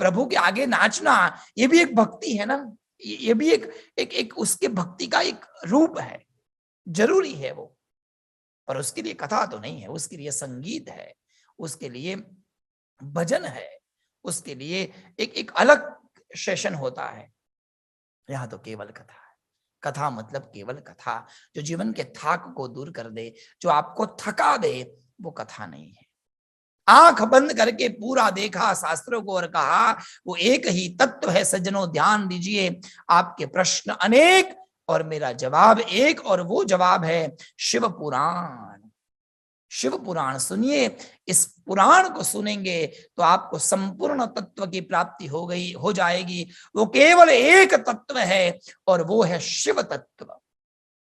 प्रभु के आगे नाचना ये भी एक भक्ति है ना, ये भी एक उसके भक्ति का एक रूप है, जरूरी है वो। पर उसके लिए कथा तो नहीं है, उसके लिए संगीत है, उसके लिए भजन है, उसके लिए एक अलग सेशन होता है। यहां तो केवल कथा है। कथा मतलब केवल कथा, जो जीवन के थाक को दूर कर दे, जो आपको थका दे, वो कथा नहीं है। आंख बंद करके पूरा देखा शास्त्रों को और कहा वो एक ही तत्व है सज्जनों, ध्यान दीजिए। आपके प्रश्न अनेक और मेरा जवाब एक, और वो जवाब है शिव पुराण। शिव पुराण सुनिए, इस पुराण को सुनेंगे तो आपको संपूर्ण तत्व की प्राप्ति हो जाएगी। वो केवल एक तत्व है और वो है शिव तत्व।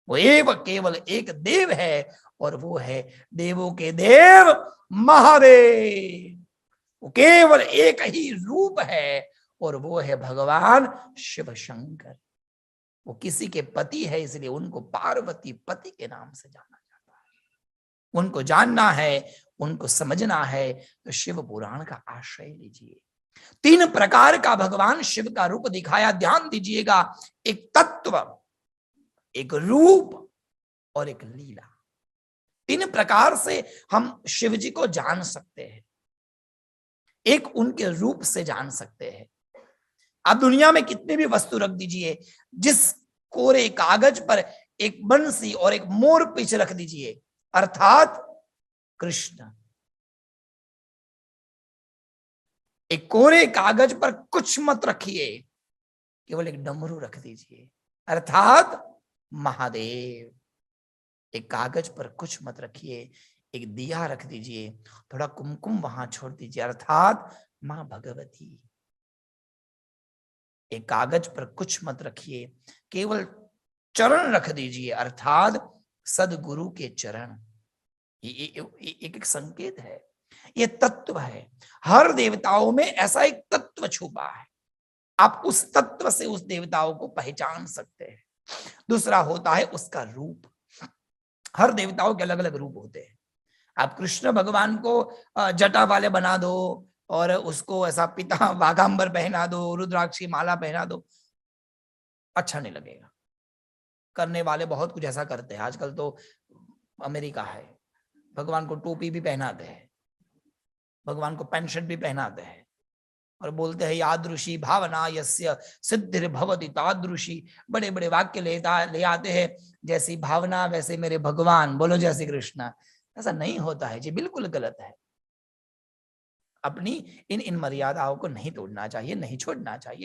वो केवल एक देव है और वो है देवों के देव महादेव। वो केवल एक ही रूप है और वो है भगवान शिव शंकर। वो किसी के पति है, इसलिए उनको पार्वती पति के नाम से जाना जाता है। उनको जानना है, उनको समझना है तो शिव पुराण का आश्रय लीजिए। 3 प्रकार का भगवान शिव का रूप दिखाया, ध्यान दीजिएगा। एक तत्व, एक रूप और एक लीला। 3 प्रकार से हम शिव जी को जान सकते हैं। एक उनके रूप से जान सकते हैं। आप दुनिया में कितनी भी वस्तु रख दीजिए, जिस कोरे कागज पर एक बंसी और एक मोर पीछ रख दीजिए, अर्थात कृष्ण। एक कोरे कागज पर कुछ मत रखिए, केवल एक डमरू रख दीजिए, अर्थात महादेव। एक कागज पर कुछ मत रखिए, एक दिया रख दीजिए, थोड़ा कुमकुम वहां छोड़ दीजिए, अर्थात मां भगवती। एक कागज पर कुछ मत रखिए, केवल चरण रख दीजिए, अर्थात सदगुरु के चरण। ये एक संकेत है, ये तत्व है। हर देवताओं में ऐसा एक तत्व छुपा है, आप उस तत्व से उस देवताओं को पहचान सकते हैं। दूसरा होता है उसका रूप। हर देवताओं के अलग अलग रूप होते हैं। आप कृष्ण भगवान को जटा वाले बना दो और उसको ऐसा पिता वाघांबर पहना दो, रुद्राक्षी माला पहना दो, अच्छा नहीं लगेगा। करने वाले बहुत कुछ ऐसा करते हैं। आजकल तो अमेरिका है, भगवान को टोपी भी पहनाते हैं, भगवान को पैंट शर्ट भी पहनाते हैं और बोलते हैं यादृशी भावना यस्य सिद्धिर्भवति तादृशी। बड़े बड़े वाक्य ले आते हैं, जैसी भावना वैसे मेरे भगवान, बोलो जय श्री कृष्ण। ऐसा नहीं होता है जी, बिल्कुल गलत है। अपनी इन मर्यादाओं को नहीं तोड़ना चाहिए, नहीं छोड़ना चाहिए।